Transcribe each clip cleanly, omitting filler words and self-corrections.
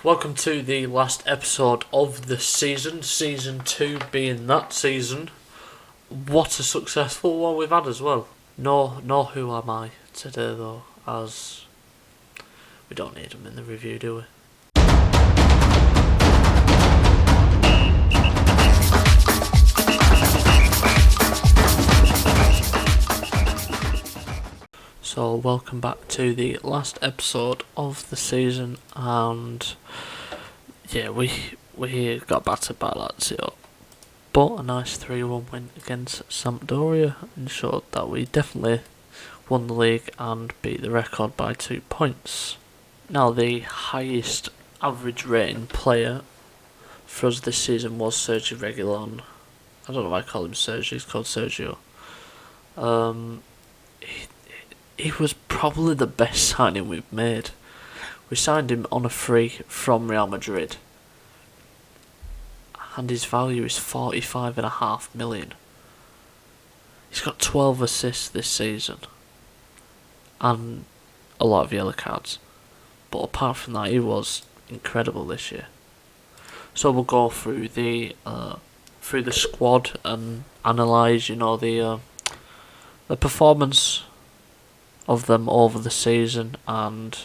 Welcome to the last episode of the season, Season 2 being that season. What a successful one we've had as well. No, who am I today though, as we don't need them in the review, do we? So welcome back to the last episode of the season, and yeah, we got battered by Lazio, but a nice 3-1 win against Sampdoria ensured that we definitely won the league and beat the record by 2 points. Now, the highest average rating player for us this season was Sergio Reguilon. I don't know why I call him Sergio, he's called Sergio. He was probably the best signing we've made. We signed him on a free from Real Madrid, and his value is 45.5 million. He's got 12 assists this season, and a lot of yellow cards. But apart from that, he was incredible this year. So we'll go through the squad and analyse, the performance of them over the season and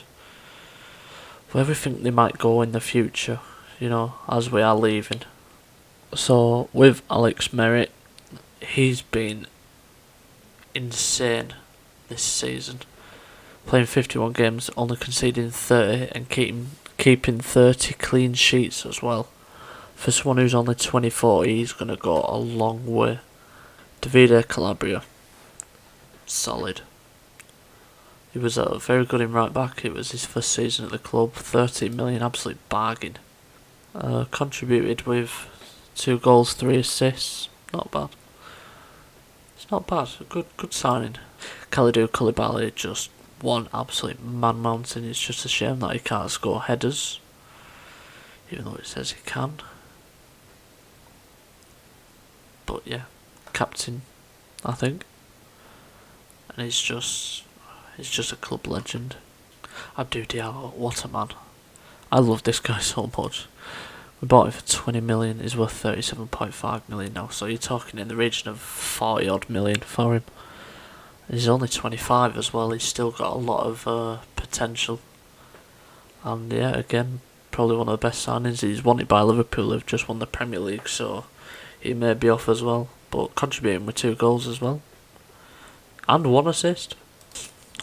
where we think they might go in the future, as we are leaving. So with Alex Merritt, he's been insane this season, playing 51 games, only conceding 30 and keeping 30 clean sheets as well. For someone who's only 24, he's going to go a long way. Davide Calabria, solid. He was very good in right back. It was his first season at the club. 13 million, absolute bargain. Contributed with 2 goals, 3 assists. Not bad. It's not bad. Good signing. Kalidou Koulibaly, just one absolute man mountain. It's just a shame that he can't score headers, even though it says he can. But yeah, captain, I think. And he's just a club legend. Abdou Diallo, what a man. I love this guy so much. We bought him for 20 million, he's worth 37.5 million now, so you're talking in the region of 40 odd million for him. He's only 25 as well, he's still got a lot of potential. And yeah, again, probably one of the best signings. He's wanted by Liverpool, who've just won the Premier League, so he may be off as well, but contributing with 2 goals as well. And 1 assist.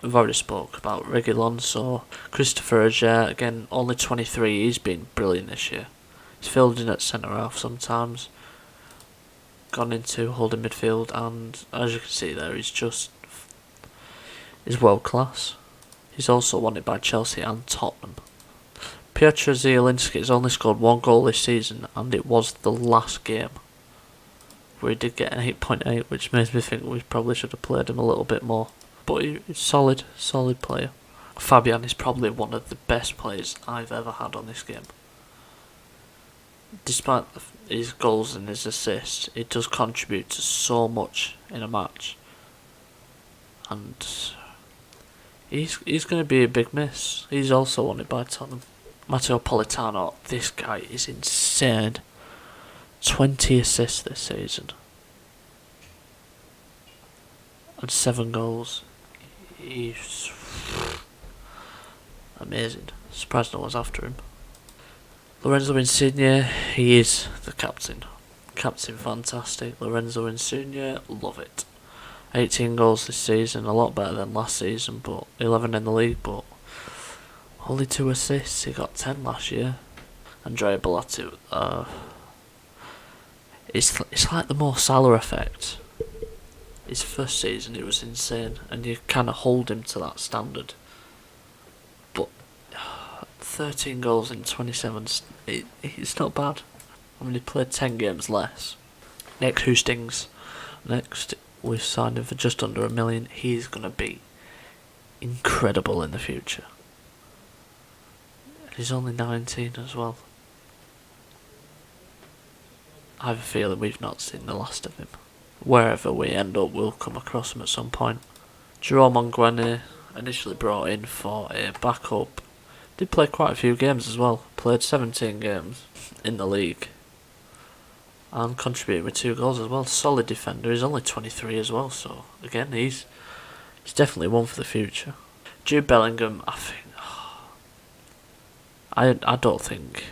We've already spoke about Reguilon, so Christopher Ajer, again, only 23, he's been brilliant this year. He's filled in at centre-half sometimes, gone into holding midfield, and as you can see there, he's world class. He's also wanted by Chelsea and Tottenham. Piotr Zielinski has only scored 1 goal this season, and it was the last game, where he did get an 8.8, which makes me think we probably should have played him a little bit more. But he's solid player. Fabian is probably one of the best players I've ever had on this game. Despite his goals and his assists, it does contribute to so much in a match. And he's going to be a big miss. He's also wanted by Tottenham. Matteo Politano, this guy is insane. 20 assists this season. And 7 goals. He's amazing. Surprised no one's after him. Lorenzo Insigne, he is the captain. Captain fantastic. Lorenzo Insigne, love it. 18 goals this season, a lot better than last season, but 11 in the league, but only 2 assists. He got 10 last year. Andrea Belotti, it's like the Mo Salah effect. His first season, it was insane, and you kind of hold him to that standard. But 13 goals in 27, it's not bad. I mean, he played 10 games less. Nick Hustings, next, we've signed him for just under $1 million. He's going to be incredible in the future. And he's only 19 as well. I have a feeling we've not seen the last of him. Wherever we end up, we'll come across him at some point. Jerome Onguene, initially brought in for a backup Did play quite a few games as well. Played 17 games in the league. And contributed with 2 goals as well. Solid defender. He's only 23 as well, so again, he's definitely one for the future. Jude Bellingham, I think. I don't think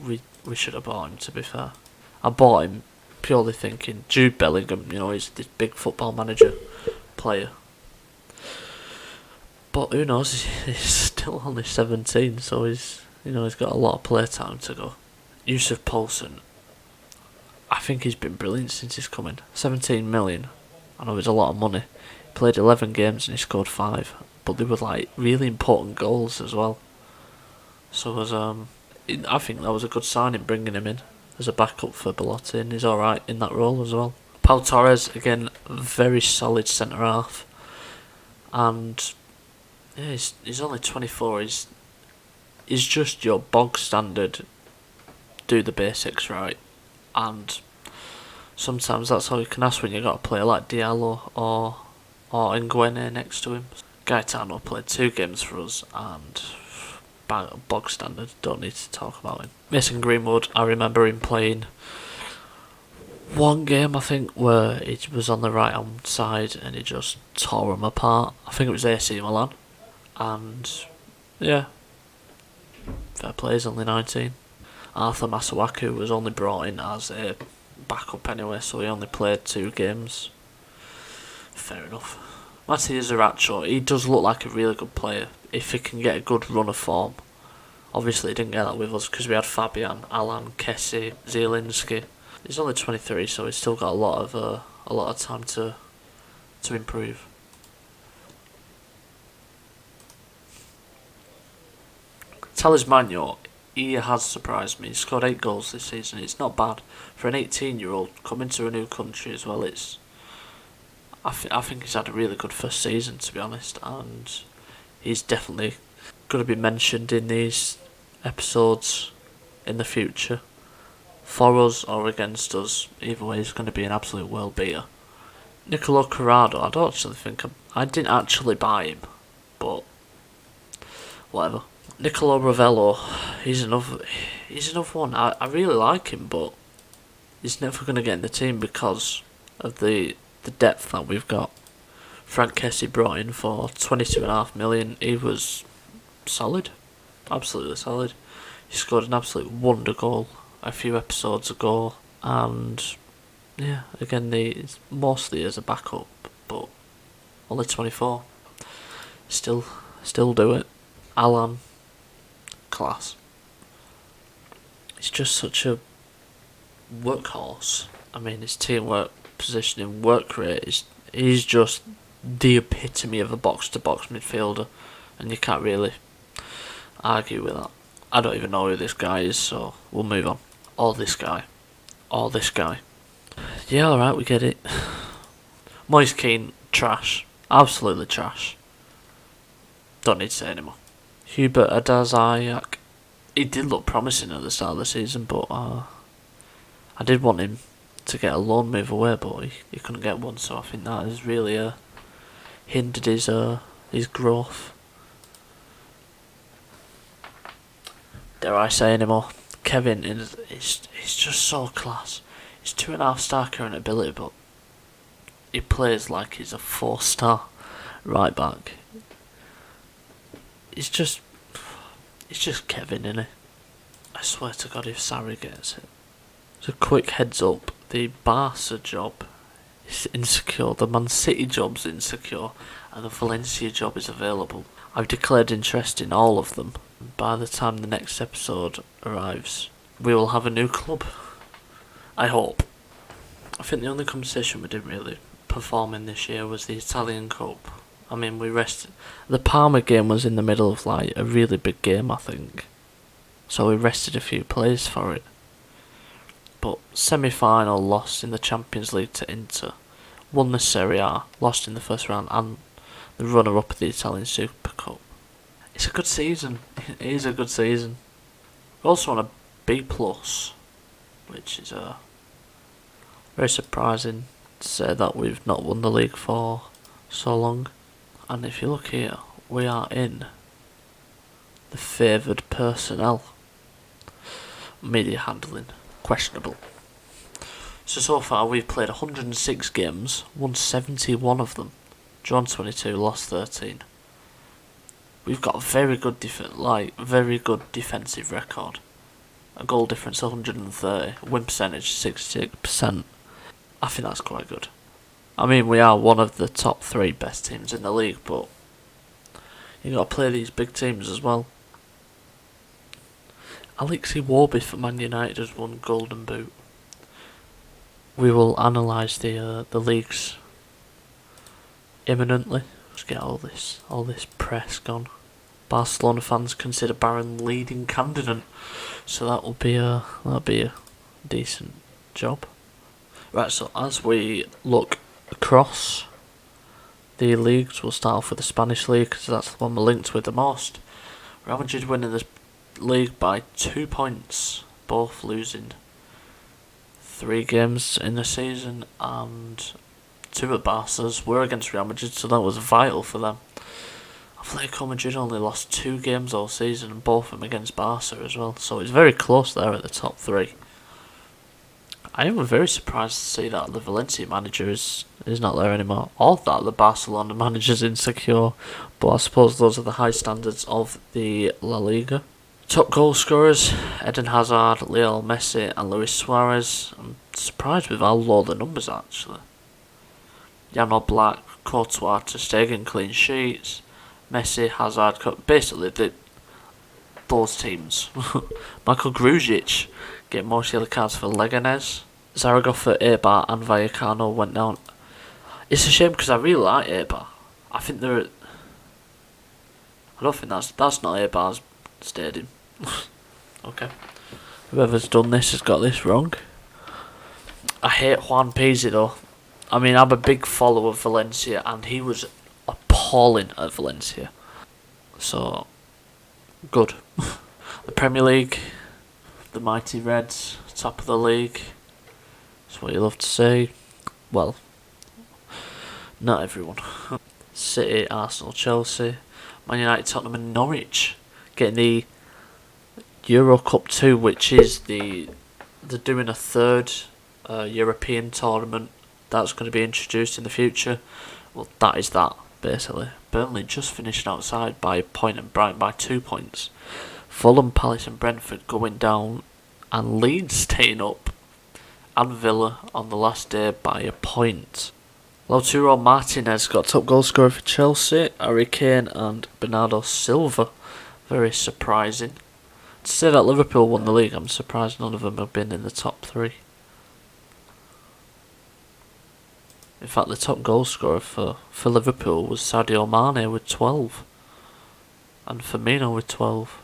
we should have bought him, to be fair. I bought him purely thinking Jude Bellingham, he's this big football manager player. But who knows, he's still only 17, so he's got a lot of play time to go. Yusuf Poulsen, I think he's been brilliant since he's come in. 17 million, I know it's a lot of money. He played 11 games and he scored 5, but they were like really important goals as well. So I think that was a good signing bringing him in as a backup for Belotti, and he's alright in that role as well. Pau Torres, again, very solid centre half, and yeah, he's only 24. He's just your bog standard, do the basics right, and sometimes that's all you can ask when you got a player like Diallo or Nguene next to him. Gaetano played 2 games for us and bog standard, don't need to talk about him. Mason Greenwood, I remember him playing one game, I think, where he was on the right hand side and he just tore him apart. I think it was AC Milan, and yeah, fair play, he's only 19. Arthur Masuaku was only brought in as a backup anyway, so he only played 2 games. Fair enough. Matías Zaracho, he does look like a really good player if he can get a good run of form. Obviously, he didn't get that with us because we had Fabian, Alan, Kessie, Zielinski. He's only 23, so he's still got a lot of time to improve. Talismano, he has surprised me. He scored 8 goals this season. It's not bad for an 18-year-old coming to a new country as well. I think he's had a really good first season, to be honest, and he's definitely going to be mentioned in these episodes in the future. For us or against us, either way, he's going to be an absolute world beater. Nicolo Corrado, I don't actually think I didn't actually buy him, but whatever. Nicolo Ravello, he's another one. I really like him, but he's never going to get in the team because of the depth that we've got. Frank Kessie brought in for 22.5 million. He was solid, absolutely solid. He scored an absolute wonder goal a few episodes ago, and yeah, again, mostly as a backup, but only 24. Still do it. Alan, class. He's just such a workhorse. I mean, his teamwork, positioning, work rate he's just the epitome of a box-to-box midfielder, and you can't really argue with that. I don't even know who this guy is, so we'll move on. Or this guy. Yeah, alright, we get it. Moise Kean, trash. Absolutely trash. Don't need to say anymore. Hubert Adazayak, he did look promising at the start of the season, but I did want him to get a loan move away, but he couldn't get one, so I think that has really hindered his growth. Dare I say anymore? Kevin he's just so class. He's 2.5 star current ability, but he plays like he's a 4-star right back. He's just Kevin, innit? I swear to God, if Sarri gets it. So quick heads up, the Barca job is insecure, the Man City job's insecure, and the Valencia job is available. I've declared interest in all of them. By the time the next episode arrives, we will have a new club. I hope. I think the only competition we didn't really perform in this year was the Italian Cup. I mean, we rested. The Parma game was in the middle of like a really big game, I think. So we rested a few players for it. But semi-final loss in the Champions League to Inter. Won the Serie A, lost in the first round, and the runner-up of the Italian Super Cup. It's a good season. It is a good season. We also on a B+, which is very surprising to say that we've not won the league for so long. And if you look here, we are in the favoured personnel. Media handling, questionable. So far we've played 106 games, won 71 of them, drawn 22, lost 13. We've got a very good defensive record. A goal difference 130, win percentage 66%. I think that's quite good. I mean, we are one of the top 3 best teams in the league, but you got to play these big teams as well. Alexi Warby for Man United has won Golden Boot. We will analyse the leagues imminently. Let's get all this press gone. Barcelona fans consider Barron leading candidate, so that'll be a decent job. Right, so as we look across the leagues, we'll start off with the Spanish league because that's the one we're linked with the most. Real Madrid winning this league by 2 points, both losing 3 games in the season, and 2 at Barca's were against Real Madrid, so that was vital for them. Atletico Madrid only lost 2 games all season, and both of them against Barca as well, so it's very close there at the top 3. I am very surprised to see that the Valencia manager is not there anymore, or that the Barcelona manager's insecure, but I suppose those are the high standards of the La Liga. Top goal scorers, Eden Hazard, Lionel Messi and Luis Suarez. I'm surprised with how low the numbers are actually. Jan Oblak, Courtois, Ter Stegen clean sheets, Messi, Hazard, basically those teams. Michael Grujic getting more yellow cards for Leganés. Zaragoza, Eibar and Vallecano went down. It's a shame because I really like Eibar. I don't think that's not Eibar's stadium. Okay. Whoever's done this has got this wrong. I hate Juan Pizzi though. I mean, I'm a big follower of Valencia and he was appalling at Valencia. So, good. The Premier League, the mighty Reds, top of the league. That's what you love to see. Well, not everyone. City, Arsenal, Chelsea, Man United, Tottenham and Norwich getting the Euro Cup 2, which is they're doing a third European tournament that's going to be introduced in the future. Well, that is that, basically. Burnley just finished outside by a point and Brighton by 2 points. Fulham, Palace and Brentford going down, and Leeds staying up, and Villa on the last day by a point. Lautaro Martinez got top goal scorer for Chelsea, Harry Kane and Bernardo Silva. Very surprising. To say that Liverpool won the league, I'm surprised none of them have been in the top 3. In fact, the top goal scorer for Liverpool was Sadio Mane with 12. And Firmino with 12.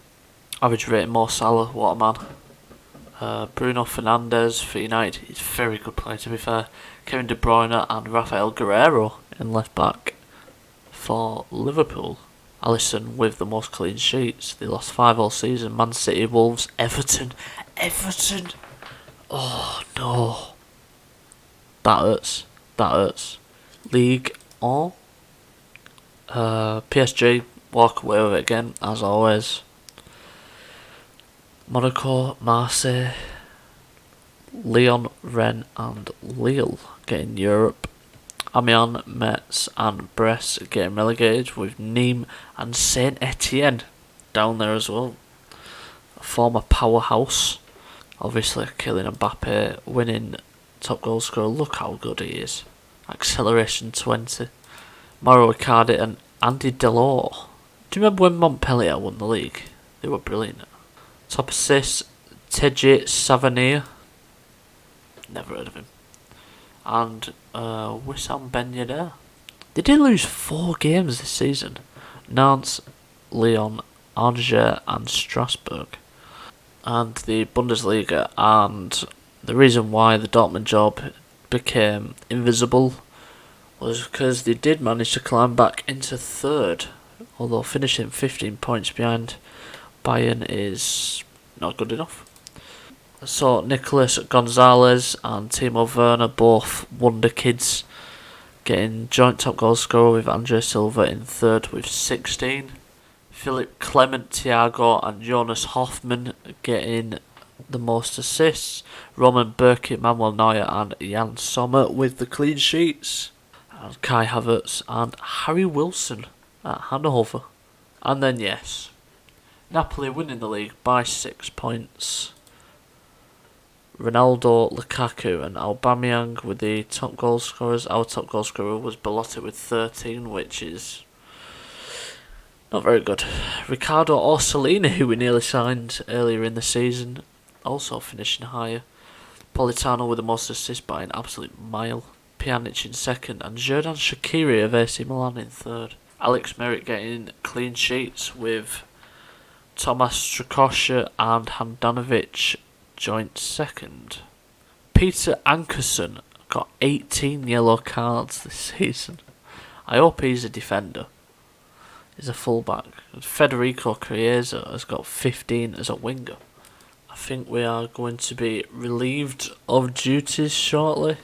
Average rating Mo Salah, what a man. Bruno Fernandes for United, he's a very good player to be fair. Kevin De Bruyne and Rafael Guerreiro in left back for Liverpool. Alisson with the most clean sheets. They lost 5 all season. Man City, Wolves, Everton. Oh no. That hurts. League on. PSG walk away with it again, as always. Monaco, Marseille, Lyon, Rennes and Lille getting Europe. Amiens, Metz and Brest getting relegated, with Nîmes and Saint Etienne down there as well. A former powerhouse. Obviously Kylian Mbappe winning top goal scorer. Look how good he is. Acceleration 20. Mauro Icardi and Andy Delors. Do you remember when Montpellier won the league? They were brilliant. Top assists, Teji Savanier. Never heard of him. And Wissam Ben Yedder. They did lose 4 games this season. Nantes, Lyon, Angers and Strasbourg. And the Bundesliga, and the reason why the Dortmund job became invisible was because they did manage to climb back into 3rd, although finishing 15 points behind Bayern is not good enough. So Nicolas Gonzalez and Timo Werner, both wonder kids, getting joint top goal scorer with Andre Silva in 3rd with 16. Philip Clement, Thiago and Jonas Hoffmann getting the most assists. Roman Burkitt, Manuel Neuer and Jan Sommer with the clean sheets. And Kai Havertz and Harry Wilson at Hanover. And then yes, Napoli winning the league by 6 points. Ronaldo, Lukaku and Aubameyang with the top goal scorers. Our top goal scorer was Belotti with 13, which is not very good. Ricardo Orsolini, who we nearly signed earlier in the season, also finishing higher. Politano with the most assists by an absolute mile. Pjanic in second and Xherdan Shaqiri of AC Milan in third. Alex Merrick getting clean sheets with Tomas Strakosha and Handanovic joint second. Peter Ankerson got 18 yellow cards this season. I hope he's a defender. He's a fullback. Federico Chiesa has got 15 as a winger. I think we are going to be relieved of duties shortly,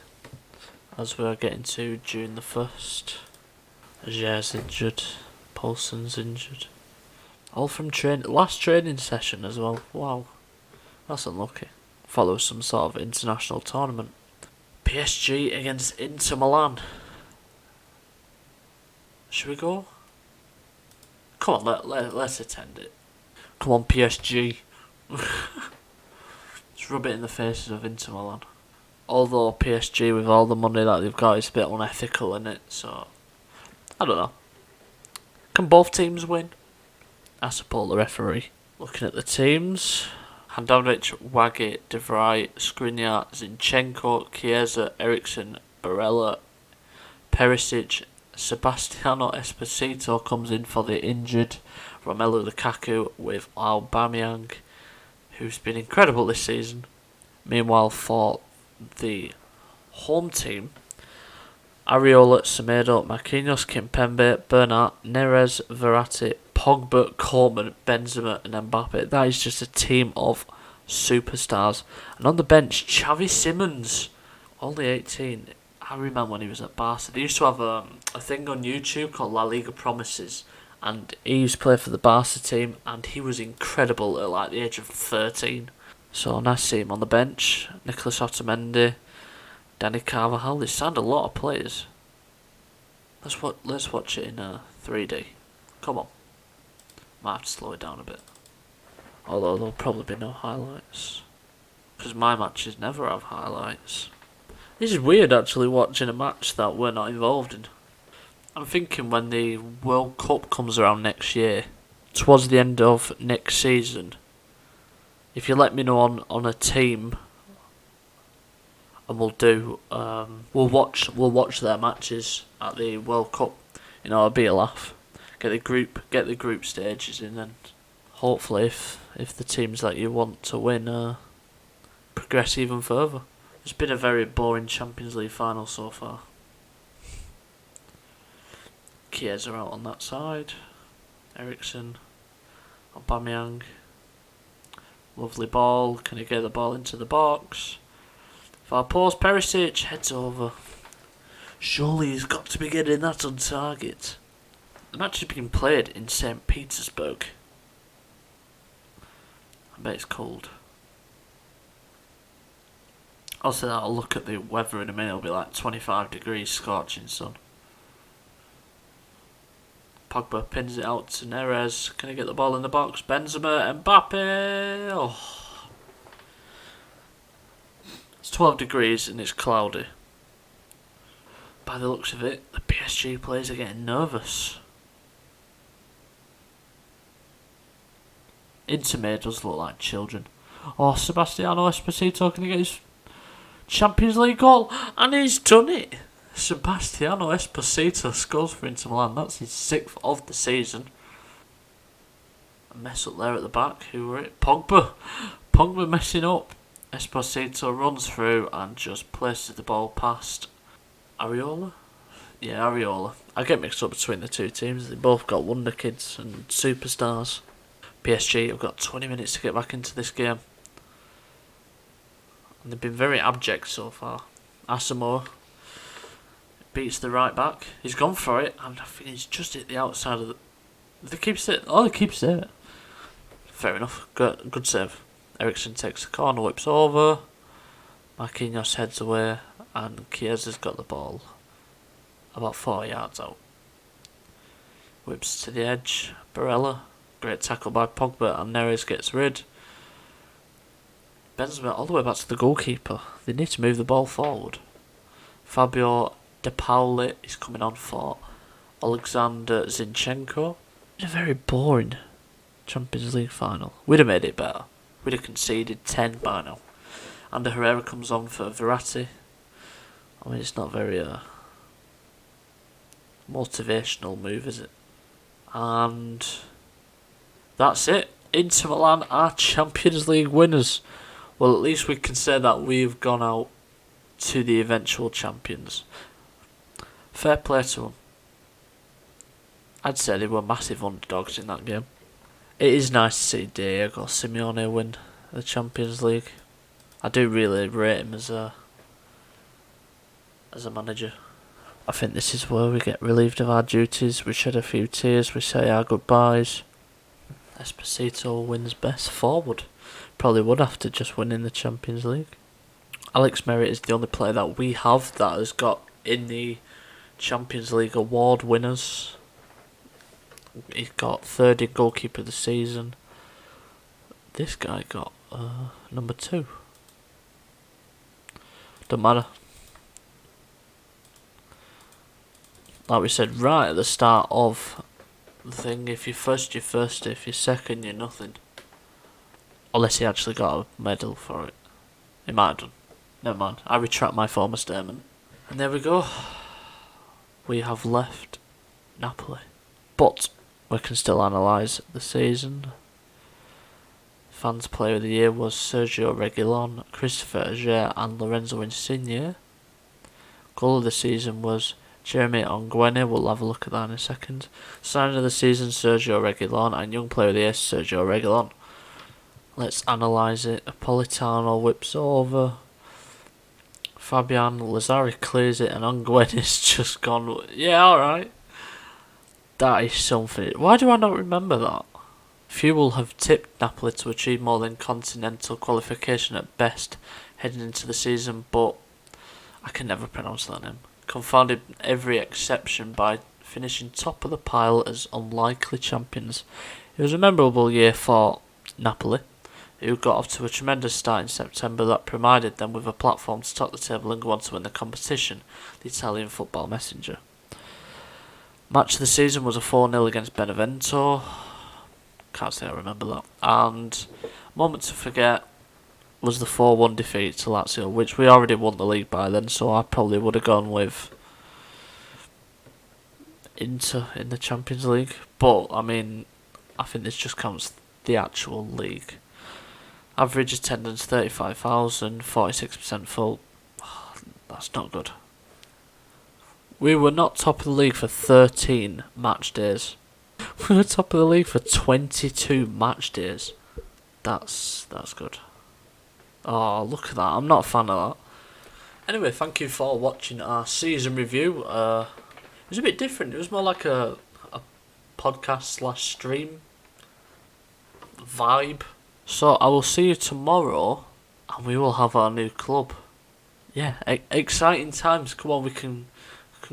as we are getting to June the 1st. Agier's injured. Paulson's injured. All from last training session as well. Wow. That's unlucky. Follows some sort of international tournament. PSG against Inter Milan. Should we go? Come on, let's attend it. Come on, PSG. Just rub it in the faces of Inter Milan. Although PSG, with all the money that they've got, is a bit unethical in it, so I don't know. Can both teams win? I support the referee. Looking at the teams: Handanovic, Waggy, De Vrij, Skriniar, Zinchenko, Chiesa, Eriksen, Barella, Perisic. Sebastiano Esposito comes in for the injured Romelu Lukaku with Aubameyang, who's been incredible this season. Meanwhile, for the home team, Areola, Semedo, Marquinhos, Kimpembe, Bernat, Neres, Verratti, Pogba, Coleman, Benzema and Mbappe. That is just a team of superstars. And on the bench, Xavi Simons, only 18. I remember when he was at Barca. They used to have a thing on YouTube called La Liga Promises, and he used to play for the Barca team, and he was incredible at like the age of 13. So nice to see him on the bench. Nicolas Otamendi, Danny Carvajal. They signed a lot of players. Let's watch it in 3D. Come on. Might have to slow it down a bit. Although there'll probably be no highlights, because my matches never have highlights. This is weird actually, watching a match that we're not involved in. I'm thinking when the World Cup comes around next year, towards the end of next season, if you let me know on a team, and we'll watch their matches at the World Cup. You know, it'll be a laugh. Get the group stages in, and hopefully if the teams that you want to win progress even further. It's been a very boring Champions League final so far. Chiesa out on that side. Eriksen. Aubameyang. Lovely ball. Can he get the ball into the box? Far post. Perisic heads over. Surely he's got to be getting that on target. The match is being played in St. Petersburg. I bet it's cold. Also, I'll look at the weather in a minute. It'll be like 25 degrees, scorching sun. Pogba pins it out to Neres. Can he get the ball in the box? Benzema, Mbappe. Oh. It's 12 degrees and it's cloudy. By the looks of it, the PSG players are getting nervous. Inter does look like children. Oh, Sebastiano Esposito, can he get his Champions League goal? And he's done it. Sebastiano Esposito scores for Inter Milan. That's his 6th of the season. A mess up there at the back. Who were it? Pogba. Pogba messing up. Esposito runs through and just places the ball past Areola. Yeah, Areola. I get mixed up between the two teams. They both got wonder kids and superstars. PSG have got 20 minutes to get back into this game. And they've been very abject so far. Asamoah beats the right back. He's gone for it, and I think he's just hit the outside of the... They keep it. Oh, they keep it. Fair enough. Good save. Ericsson takes the corner, whips over. Marquinhos heads away, and Chiesa's got the ball about 4 yards out. Whips to the edge. Barella. Great tackle by Pogba, and Neres gets rid. Benzema all the way back to the goalkeeper. They need to move the ball forward. Fabio De Pauli is coming on for Alexander Zinchenko. In a very boring Champions League final. We'd have made it better. We'd have conceded 10 by now. Ander Herrera comes on for Verratti. I mean, it's not very motivational move, is it? And that's it. Inter Milan are Champions League winners. Well, at least we can say that we've gone out to the eventual champions. Fair play to them. I'd say they were massive underdogs in that game. It is nice to see Diego Simeone win the Champions League. I do really rate him as a manager. I think this is where we get relieved of our duties, we shed a few tears, we say our goodbyes. Esposito wins best forward. Probably would after just winning the Champions League. Alex Merritt is the only player that we have that has got in the Champions League award winners. He's got third in goalkeeper of the season. This guy got number 2. Don't matter. Like we said right at the start of the thing, if you're first, you're first. If you're second, you're nothing. Unless he actually got a medal for it. He might have done. Never mind. I retract my former statement. And there we go. We have left Napoli. But we can still analyse the season. Fans Player of the Year was Sergio Reguilon, Christopher Aguer and Lorenzo Insigne. Goal of the season was Jeremy Ongwene. We'll have a look at that in a second. Signing of the season, Sergio Reguilon, and Young Player of the Year, Sergio Reguilon. Let's analyse it. Politano whips over. Fabian Lazari clears it, and Ongwene's just gone, yeah, alright. That is something. Why do I not remember that? Few will have tipped Napoli to achieve more than continental qualification at best heading into the season, but I can never pronounce that name. Confounded every exception by finishing top of the pile as unlikely champions. It was a memorable year for Napoli, who got off to a tremendous start in September that provided them with a platform to top the table and go on to win the competition, the Italian Football Messenger. Match of the season was a 4-0 against Benevento. Can't say I remember that. And moment to forget was the 4-1 defeat to Lazio, which we already won the league by then, so I probably would have gone with Inter in the Champions League. But, I mean, I think this just counts the actual league. Average attendance 35,000, 46% full. That's not good. We were not top of the league for 13 match days. We were top of the league for 22 match days. That's good. Oh, look at that. I'm not a fan of that. Anyway, thank you for watching our season review. It was a bit different. It was more like a podcast / stream vibe. So I will see you tomorrow, and we will have our new club. Yeah, exciting times. Come on, we can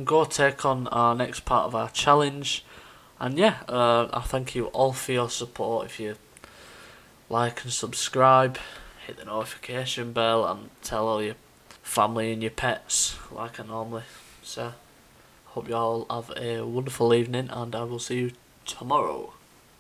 go take on our next part of our challenge. And yeah, I thank you all for your support. If you like and subscribe, hit the notification bell, and tell all your family and your pets like I normally say. Hope you all have a wonderful evening, and I will see you tomorrow.